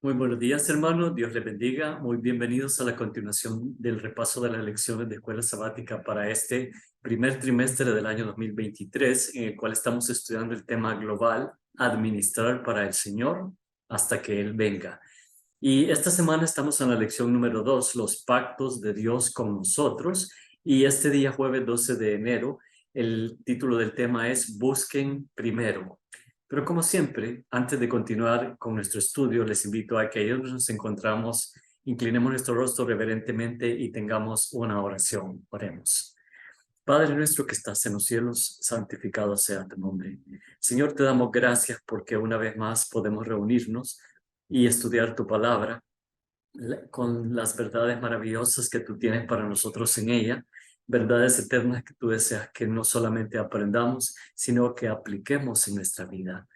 Muy buenos días, hermanos. Dios les bendiga. Muy bienvenidos a la continuación del repaso de las lecciones de escuela sabática para este primer trimestre del año 2023, en el cual estamos estudiando el tema global, administrar para el Señor hasta que Él venga. Y esta semana estamos en la lección número 2, los pactos de Dios con nosotros. Y este día, jueves 12 de enero, el título del tema es Busquen primero. Pero como siempre, antes de continuar con nuestro estudio, les invito a que ahí donde nos encontramos, inclinemos nuestro rostro reverentemente y tengamos una oración. Oremos. Padre nuestro que estás en los cielos, santificado sea tu nombre. Señor, te damos gracias porque una vez más podemos reunirnos y estudiar tu palabra con las verdades maravillosas que tú tienes para nosotros en ella, verdades eternas que tú deseas que no solamente aprendamos, sino que apliquemos en nuestra vida.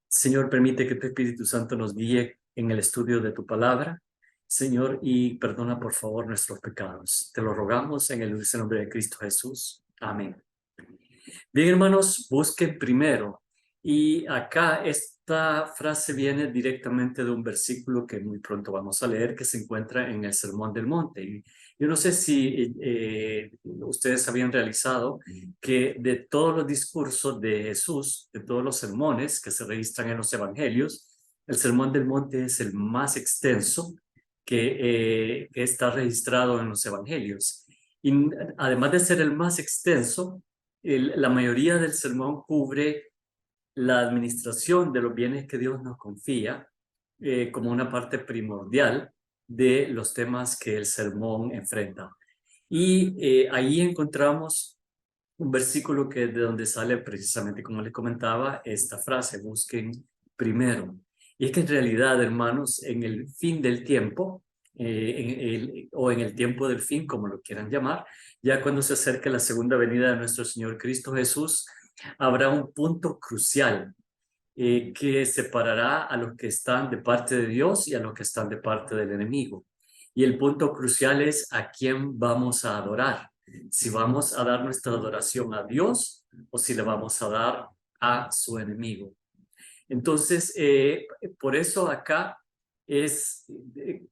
Señor, permite que tu Espíritu Santo nos guíe en el estudio de tu palabra, Señor, y perdona por favor nuestros pecados. Te lo rogamos en el dulce nombre de Cristo Jesús. Amén. Bien, hermanos, busquen primero. Y acá esta frase viene directamente de un versículo que muy pronto vamos a leer, que se encuentra en el Sermón del Monte. Y yo no sé si ustedes habían realizado que de todos los discursos de Jesús, de todos los sermones que se registran en los evangelios, el Sermón del Monte es el más extenso que está registrado en los evangelios. Y además de ser el más extenso, la mayoría del sermón cubre la administración de los bienes que Dios nos confía como una parte primordial de los temas que el sermón enfrenta. Y ahí encontramos un versículo que es de donde sale precisamente, como les comentaba, esta frase, busquen primero. Y es que en realidad, hermanos, en el fin del tiempo, o en el tiempo del fin, como lo quieran llamar, ya cuando se acerque la segunda venida de nuestro Señor Cristo Jesús, habrá un punto crucial que separará a los que están de parte de Dios y a los que están de parte del enemigo. Y el punto crucial es a quién vamos a adorar. Si vamos a dar nuestra adoración a Dios o si le vamos a dar a su enemigo. Entonces, por eso acá es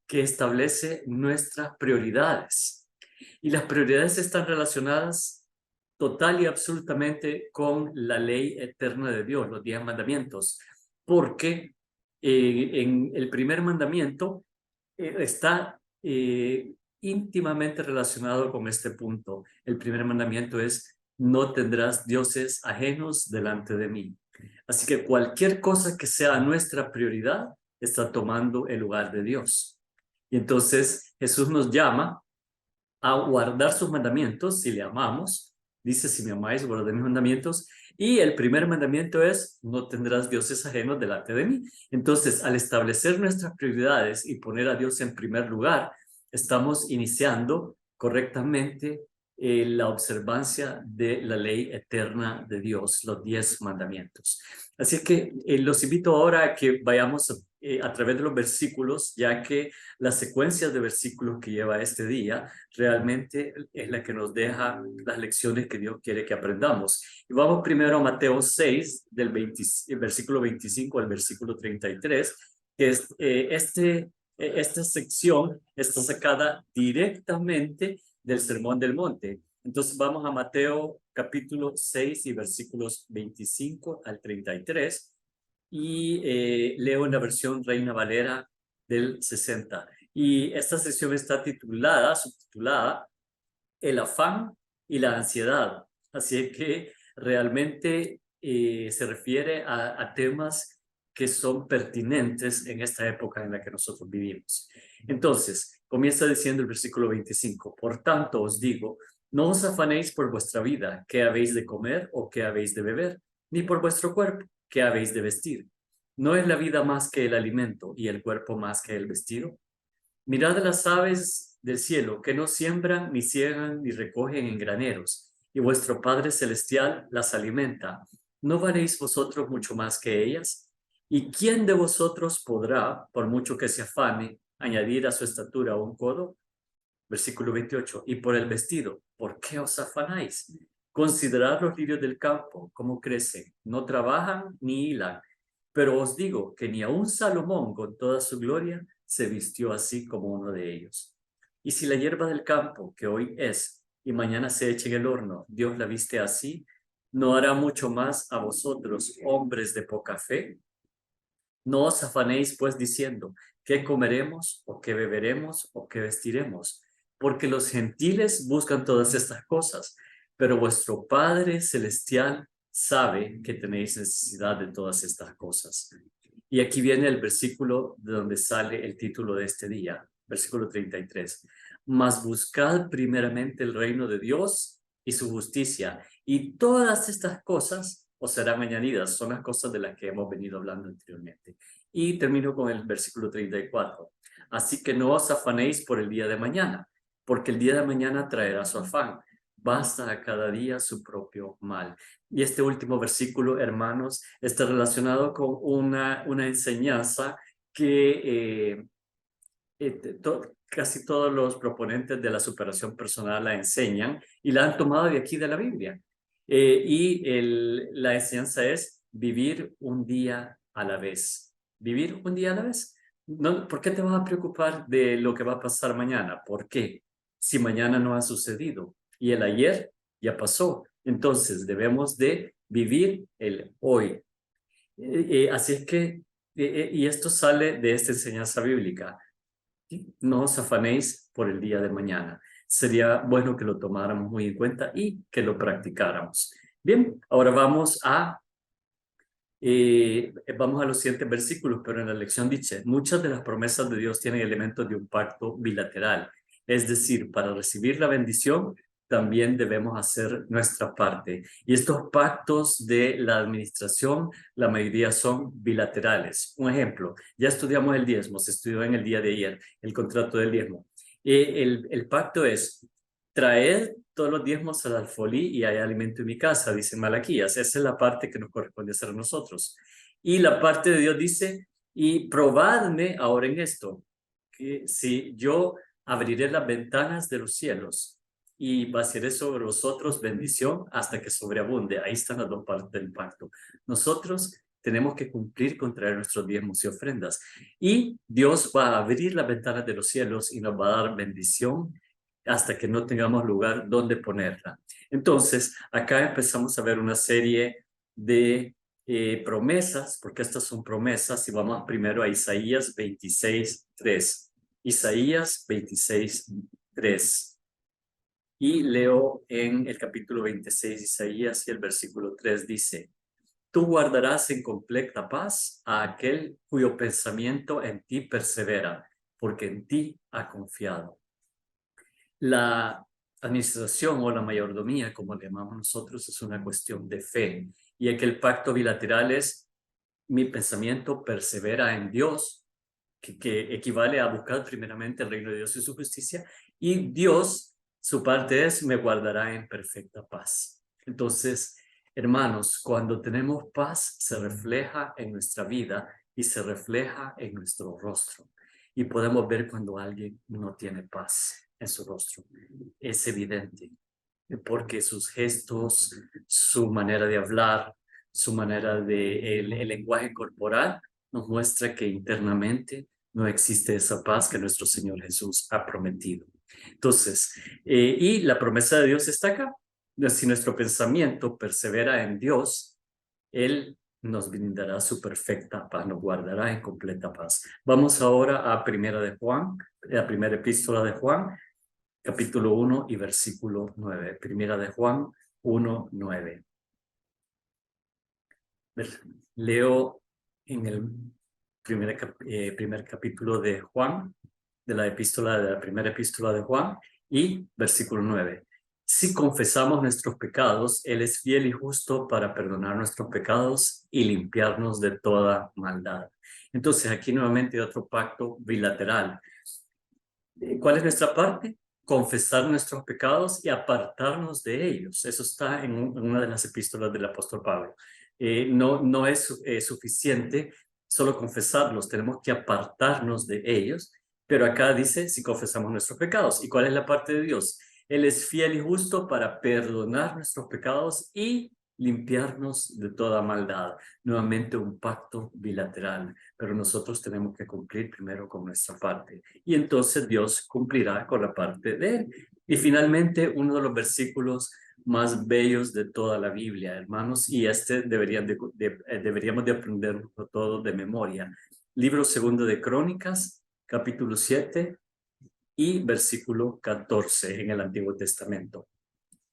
que establece nuestras prioridades. Y las prioridades están relacionadas total y absolutamente con la ley eterna de Dios, los 10 mandamientos, porque en el primer mandamiento está íntimamente relacionado con este punto. El primer mandamiento es, no tendrás dioses ajenos delante de mí. Así que cualquier cosa que sea nuestra prioridad está tomando el lugar de Dios. Y entonces Jesús nos llama a guardar sus mandamientos si le amamos. Dice, si me amáis, guardad mis mandamientos. Y el primer mandamiento es, no tendrás dioses ajenos delante de mí. Entonces, al establecer nuestras prioridades y poner a Dios en primer lugar, estamos iniciando correctamente la observancia de la ley eterna de Dios, los 10 mandamientos. Así que los invito ahora a que vayamos a través de los versículos, ya que la secuencia de versículos que lleva este día realmente es la que nos deja las lecciones que Dios quiere que aprendamos. Y vamos primero a Mateo 6, el versículo 25 al versículo 33, que es esta sección está sacada directamente del Sermón del Monte. Entonces vamos a Mateo capítulo 6 y versículos 25 al 33 y leo en la versión Reina Valera del 60. Y esta sección está subtitulada El afán y la ansiedad. Así que realmente se refiere a temas que son pertinentes en esta época en la que nosotros vivimos. Entonces, comienza diciendo el versículo 25, por tanto os digo, no os afanéis por vuestra vida, qué habéis de comer o qué habéis de beber, ni por vuestro cuerpo, qué habéis de vestir. ¿No es la vida más que el alimento y el cuerpo más que el vestido? Mirad las aves del cielo, que no siembran, ni ciegan, ni recogen en graneros, y vuestro Padre Celestial las alimenta. ¿No valéis vosotros mucho más que ellas? ¿Y quién de vosotros podrá, por mucho que se afane, añadir a su estatura un codo? Versículo 28. Y por el vestido, ¿por qué os afanáis? Considerad los lirios del campo, cómo crecen, no trabajan ni hilan. Pero os digo que ni aun Salomón con toda su gloria se vistió así como uno de ellos. Y si la hierba del campo, que hoy es y mañana se echa en el horno, Dios la viste así, ¿no hará mucho más a vosotros, hombres de poca fe? No os afanéis pues diciendo, ¿qué comeremos o qué beberemos o qué vestiremos? Porque los gentiles buscan todas estas cosas, pero vuestro Padre Celestial sabe que tenéis necesidad de todas estas cosas. Y aquí viene el versículo de donde sale el título de este día, versículo 33. Mas buscad primeramente el reino de Dios y su justicia, y todas estas cosas os serán añadidas. Son las cosas de las que hemos venido hablando anteriormente. Y termino con el versículo 34. Así que no os afanéis por el día de mañana, porque el día de mañana traerá su afán. Basta a cada día su propio mal. Y este último versículo, hermanos, está relacionado con una enseñanza que casi todos los proponentes de la superación personal la enseñan y la han tomado de aquí de la Biblia. La enseñanza es vivir un día a la vez. Vivir un día a la vez. No, ¿por qué te vas a preocupar de lo que va a pasar mañana? ¿Por qué? Si mañana no ha sucedido y el ayer ya pasó. Entonces debemos de vivir el hoy. Así es que, y esto sale de esta enseñanza bíblica. No os afanéis por el día de mañana. Sería bueno que lo tomáramos muy en cuenta y que lo practicáramos. Bien, ahora vamos a los siguientes versículos, pero en la lección dice, muchas de las promesas de Dios tienen elementos de un pacto bilateral. Es decir, para recibir la bendición, también debemos hacer nuestra parte. Y estos pactos de la administración, la mayoría son bilaterales. Un ejemplo, ya estudiamos el diezmo, se estudió en el día de ayer, el contrato del diezmo. El pacto es traer todos los diezmos al alfolí y hay alimento en mi casa, dice Malaquías. Esa es la parte que nos corresponde hacer a nosotros. Y la parte de Dios dice, y probadme ahora en esto, que si yo abriré las ventanas de los cielos y vaciaré sobre vosotros bendición hasta que sobreabunde. Ahí están las dos partes del pacto. Nosotros tenemos que cumplir con traer nuestros diezmos y ofrendas. Y Dios va a abrir las ventanas de los cielos y nos va a dar bendición hasta que no tengamos lugar donde ponerla. Entonces, acá empezamos a ver una serie de promesas, porque estas son promesas, y vamos primero a Isaías 26:3. Isaías 26:3. Y leo en el capítulo 26 de Isaías y el versículo 3 dice, tú guardarás en completa paz a aquel cuyo pensamiento en ti persevera, porque en ti ha confiado. La administración o la mayordomía, como le llamamos nosotros, es una cuestión de fe. Y aquel pacto bilateral es mi pensamiento persevera en Dios, que equivale a buscar primeramente el reino de Dios y su justicia. Y Dios, su parte es, me guardará en perfecta paz. Entonces, hermanos, cuando tenemos paz, se refleja en nuestra vida y se refleja en nuestro rostro. Y podemos ver cuando alguien no tiene paz en su rostro. Es evidente, porque sus gestos, su manera de hablar, su manera de el lenguaje corporal nos muestra que internamente no existe esa paz que nuestro Señor Jesús ha prometido. Entonces, y la promesa de Dios está acá. Si nuestro pensamiento persevera en Dios, Él nos brindará su perfecta paz, nos guardará en completa paz. Vamos ahora a Primera de Juan, la primera epístola de Juan, capítulo 1 y versículo 9. Primera de Juan 1:9. Leo en el primer capítulo de Juan, de la primera epístola de Juan, y versículo 9. Si confesamos nuestros pecados, Él es fiel y justo para perdonar nuestros pecados y limpiarnos de toda maldad. Entonces, aquí nuevamente otro pacto bilateral. ¿Cuál es nuestra parte? Confesar nuestros pecados y apartarnos de ellos. Eso está en una de las epístolas del apóstol Pablo. No es suficiente solo confesarlos, tenemos que apartarnos de ellos, pero acá dice si confesamos nuestros pecados. ¿Y cuál es la parte de Dios? Él es fiel y justo para perdonar nuestros pecados y limpiarnos de toda maldad. Nuevamente un pacto bilateral, pero nosotros tenemos que cumplir primero con nuestra parte y entonces Dios cumplirá con la parte de él. Y finalmente, uno de los versículos más bellos de toda la Biblia, hermanos, y este deberíamos de aprenderlo todo de memoria. Libro segundo de Crónicas, capítulo 7 y versículo 14 en el Antiguo Testamento.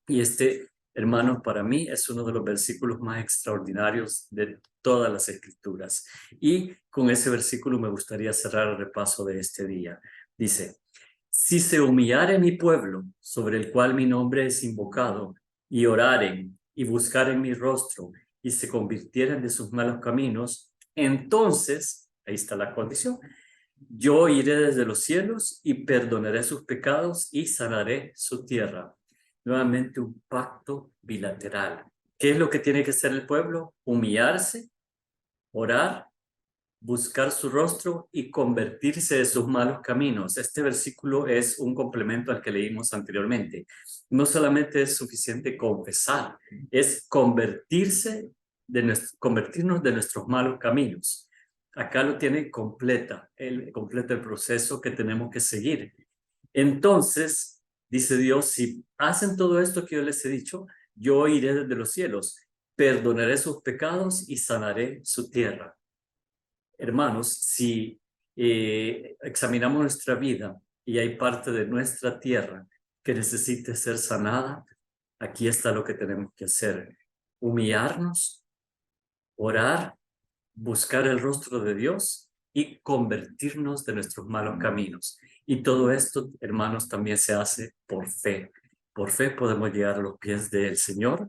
Y este, hermanos, para mí es uno de los versículos más extraordinarios de todas las Escrituras. Y con ese versículo me gustaría cerrar el repaso de este día. Dice: si se humillare mi pueblo, sobre el cual mi nombre es invocado, y oraren y buscaren mi rostro, y se convirtieren de sus malos caminos, entonces, ahí está la condición, yo iré desde los cielos y perdonaré sus pecados y sanaré su tierra. Nuevamente un pacto bilateral. ¿Qué es lo que tiene que hacer el pueblo? Humillarse, orar, buscar su rostro y convertirse de sus malos caminos. Este versículo es un complemento al que leímos anteriormente. No solamente es suficiente confesar, es convertirnos de nuestros malos caminos. Acá lo tiene completa el proceso que tenemos que seguir. Entonces, dice Dios, si hacen todo esto que yo les he dicho, yo iré desde los cielos, perdonaré sus pecados y sanaré su tierra. Hermanos, si examinamos nuestra vida y hay parte de nuestra tierra que necesite ser sanada, aquí está lo que tenemos que hacer: humillarnos, orar, buscar el rostro de Dios y convertirnos de nuestros malos caminos. Y todo esto, hermanos, también se hace por fe. Por fe podemos llegar a los pies del Señor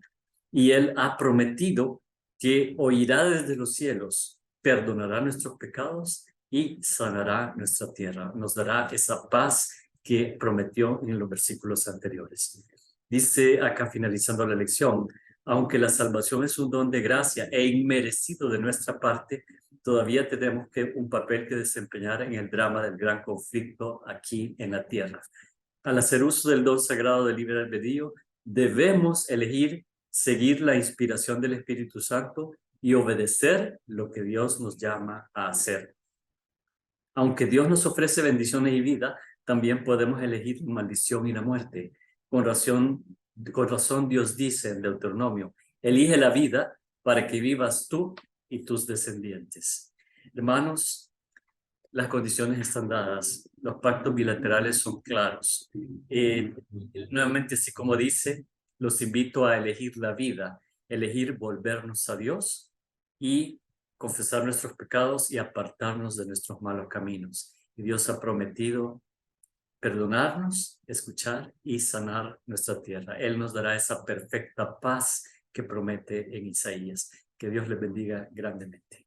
y Él ha prometido que oirá desde los cielos, perdonará nuestros pecados y sanará nuestra tierra. Nos dará esa paz que prometió en los versículos anteriores. Dice acá, finalizando la lección: aunque la salvación es un don de gracia e inmerecido de nuestra parte, todavía tenemos un papel que desempeñar en el drama del gran conflicto aquí en la tierra. Al hacer uso del don sagrado del libre albedrío, debemos elegir seguir la inspiración del Espíritu Santo y obedecer lo que Dios nos llama a hacer. Aunque Dios nos ofrece bendiciones y vida, también podemos elegir la maldición y la muerte. Con razón Dios dice en Deuteronomio: elige la vida para que vivas tú y tus descendientes. Hermanos, las condiciones están dadas, los pactos bilaterales son claros. Nuevamente, así como dice, los invito a elegir la vida, elegir volvernos a Dios y confesar nuestros pecados y apartarnos de nuestros malos caminos. Y Dios ha prometido perdonarnos, escuchar y sanar nuestra tierra. Él nos dará esa perfecta paz que promete en Isaías. Que Dios les bendiga grandemente.